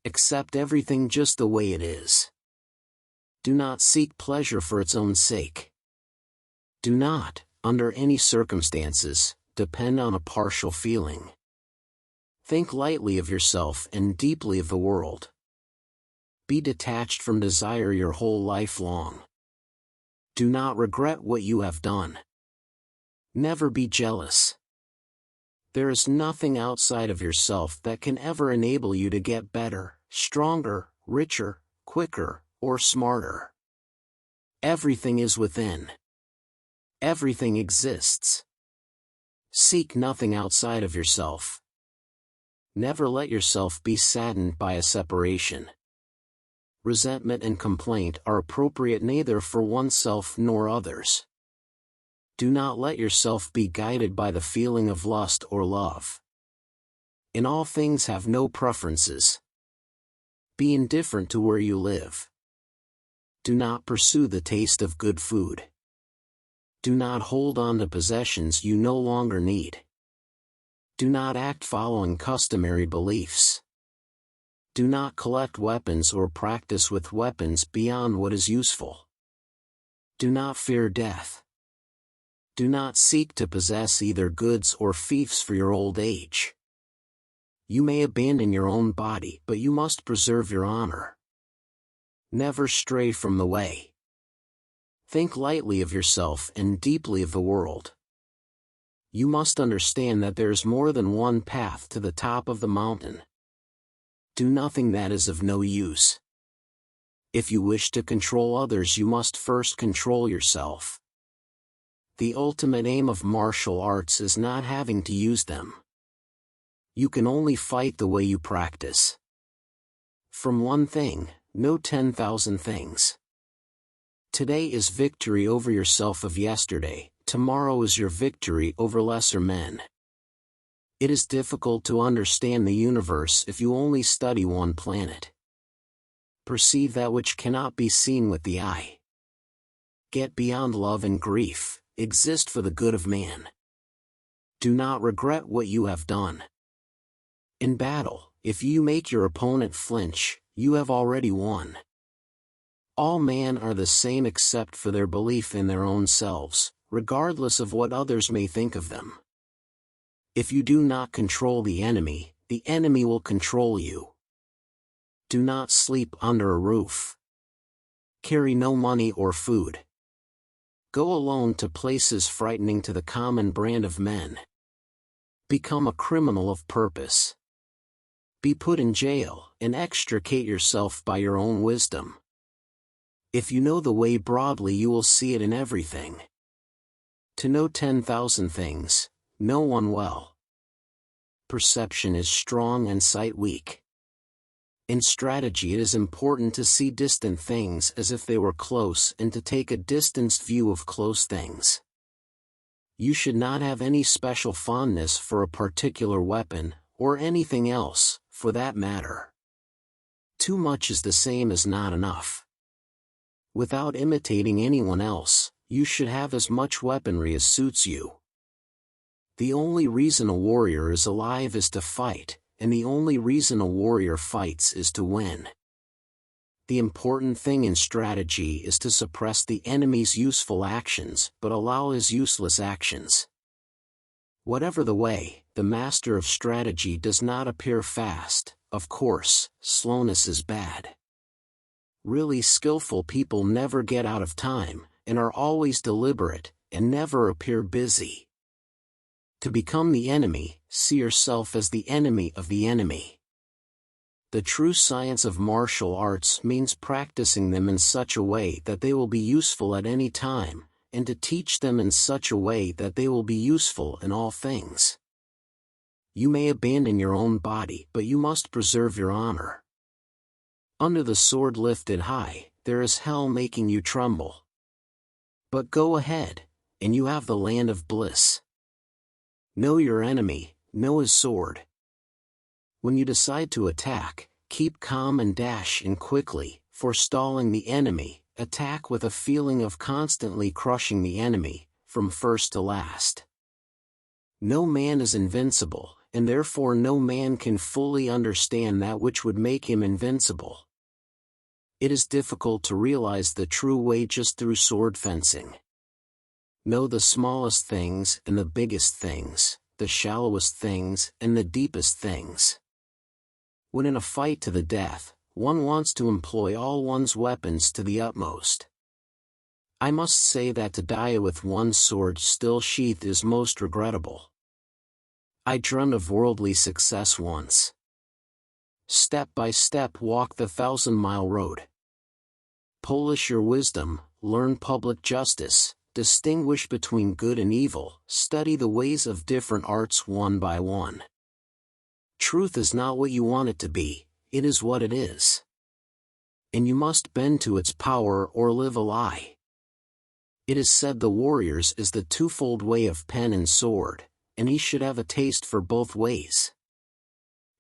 Accept everything just the way it is. Do not seek pleasure for its own sake. Do not, under any circumstances, depend on a partial feeling. Think lightly of yourself and deeply of the world. Be detached from desire your whole life long. Do not regret what you have done. Never be jealous. There is nothing outside of yourself that can ever enable you to get better, stronger, richer, quicker, or smarter. Everything is within. Everything exists. Seek nothing outside of yourself. Never let yourself be saddened by a separation. Resentment and complaint are appropriate neither for oneself nor others. Do not let yourself be guided by the feeling of lust or love. In all things have no preferences. Be indifferent to where you live. Do not pursue the taste of good food. Do not hold on to possessions you no longer need. Do not act following customary beliefs. Do not collect weapons or practice with weapons beyond what is useful. Do not fear death. Do not seek to possess either goods or fiefs for your old age. You may abandon your own body, but you must preserve your honor. Never stray from the way. Think lightly of yourself and deeply of the world. You must understand that there is more than one path to the top of the mountain. Do nothing that is of no use. If you wish to control others, you must first control yourself. The ultimate aim of martial arts is not having to use them. You can only fight the way you practice. From one thing, know 10,000 things. Today is victory over yourself of yesterday, tomorrow is your victory over lesser men. It is difficult to understand the universe if you only study one planet. Perceive that which cannot be seen with the eye. Get beyond love and grief, exist for the good of man. Do not regret what you have done. In battle, if you make your opponent flinch, you have already won. All men are the same except for their belief in their own selves, regardless of what others may think of them. If you do not control the enemy will control you. Do not sleep under a roof. Carry no money or food. Go alone to places frightening to the common brand of men. Become a criminal of purpose. Be put in jail and extricate yourself by your own wisdom. If you know the way broadly, you will see it in everything. To know 10,000 things, know one well. Perception is strong and sight weak. In strategy, it is important to see distant things as if they were close and to take a distanced view of close things. You should not have any special fondness for a particular weapon, or anything else, for that matter. Too much is the same as not enough. Without imitating anyone else, you should have as much weaponry as suits you. The only reason a warrior is alive is to fight, and the only reason a warrior fights is to win. The important thing in strategy is to suppress the enemy's useful actions but allow his useless actions. Whatever the way, the master of strategy does not appear fast. Of course, slowness is bad. Really skillful people never get out of time, and are always deliberate, and never appear busy. To become the enemy, see yourself as the enemy of the enemy. The true science of martial arts means practicing them in such a way that they will be useful at any time, and to teach them in such a way that they will be useful in all things. You may abandon your own body, but you must preserve your honor. Under the sword lifted high, there is hell making you tremble. But go ahead, and you have the land of bliss. Know your enemy, know his sword. When you decide to attack, keep calm and dash in quickly, forestalling the enemy. Attack with a feeling of constantly crushing the enemy, from first to last. No man is invincible, and therefore no man can fully understand that which would make him invincible. It is difficult to realize the true way just through sword fencing. Know the smallest things and the biggest things, the shallowest things and the deepest things. When in a fight to the death, one wants to employ all one's weapons to the utmost. I must say that to die with one's sword still sheathed is most regrettable. I dreamed of worldly success once. Step by step walk the 1,000-mile road. Polish your wisdom, learn public justice, distinguish between good and evil, study the ways of different arts one by one. Truth is not what you want it to be, it is what it is. And you must bend to its power or live a lie. It is said the warrior's is the twofold way of pen and sword, and he should have a taste for both ways.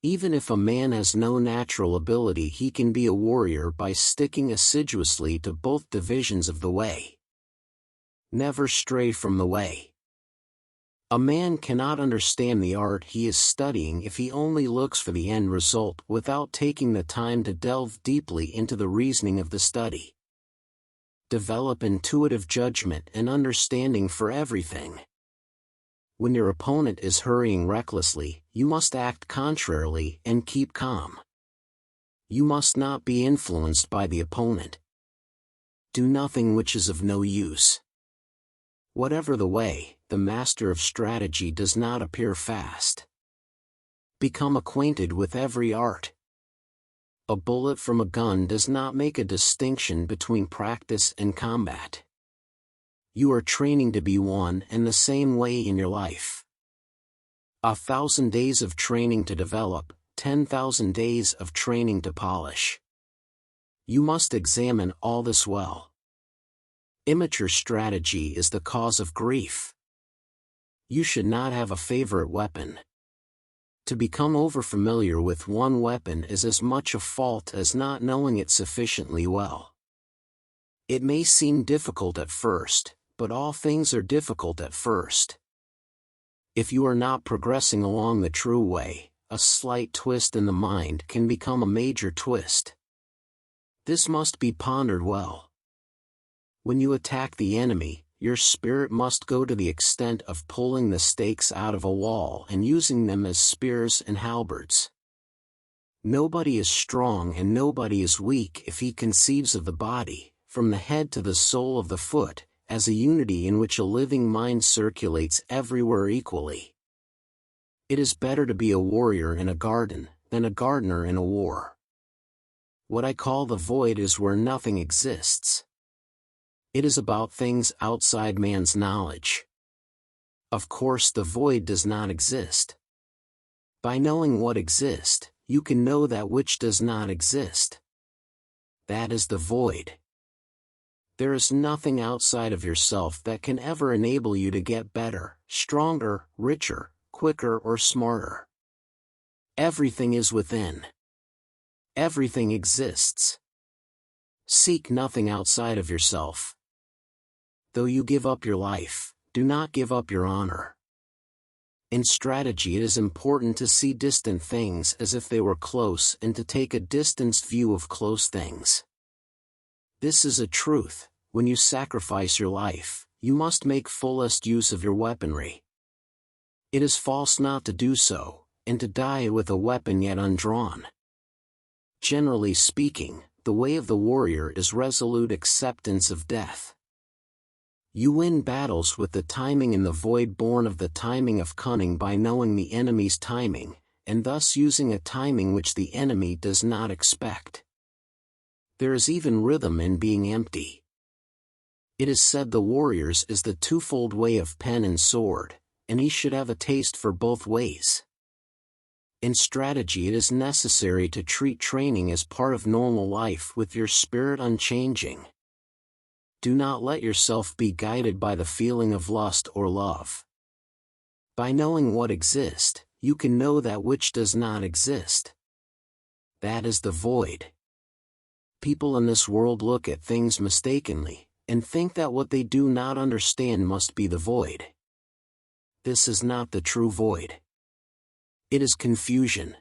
Even if a man has no natural ability, he can be a warrior by sticking assiduously to both divisions of the way. Never stray from the way. A man cannot understand the art he is studying if he only looks for the end result without taking the time to delve deeply into the reasoning of the study. Develop intuitive judgment and understanding for everything. When your opponent is hurrying recklessly, you must act contrarily and keep calm. You must not be influenced by the opponent. Do nothing which is of no use. Whatever the way, the master of strategy does not appear fast. Become acquainted with every art. A bullet from a gun does not make a distinction between practice and combat. You are training to be one and the same way in your life. 1,000 days of training to develop, 10,000 days of training to polish. You must examine all this well. Immature strategy is the cause of grief. You should not have a favorite weapon. To become overfamiliar with one weapon is as much a fault as not knowing it sufficiently well. It may seem difficult at first, but all things are difficult at first. If you are not progressing along the true way, a slight twist in the mind can become a major twist. This must be pondered well. When you attack the enemy, your spirit must go to the extent of pulling the stakes out of a wall and using them as spears and halberds. Nobody is strong and nobody is weak if he conceives of the body, from the head to the sole of the foot, as a unity in which a living mind circulates everywhere equally. It is better to be a warrior in a garden than a gardener in a war. What I call the void is where nothing exists. It is about things outside man's knowledge. Of course, the void does not exist. By knowing what exists, you can know that which does not exist. That is the void. There is nothing outside of yourself that can ever enable you to get better, stronger, richer, quicker, or smarter. Everything is within. Everything exists. Seek nothing outside of yourself. Though you give up your life, do not give up your honor. In strategy, it is important to see distant things as if they were close and to take a distanced view of close things. This is a truth. When you sacrifice your life, you must make fullest use of your weaponry. It is false not to do so, and to die with a weapon yet undrawn. Generally speaking, the way of the warrior is resolute acceptance of death. You win battles with the timing in the void born of the timing of cunning by knowing the enemy's timing, and thus using a timing which the enemy does not expect. There is even rhythm in being empty. It is said the warrior's is the twofold way of pen and sword, and he should have a taste for both ways. In strategy, it is necessary to treat training as part of normal life with your spirit unchanging. Do not let yourself be guided by the feeling of lust or love. By knowing what exists, you can know that which does not exist. That is the void. People in this world look at things mistakenly, and think that what they do not understand must be the void. This is not the true void. It is confusion.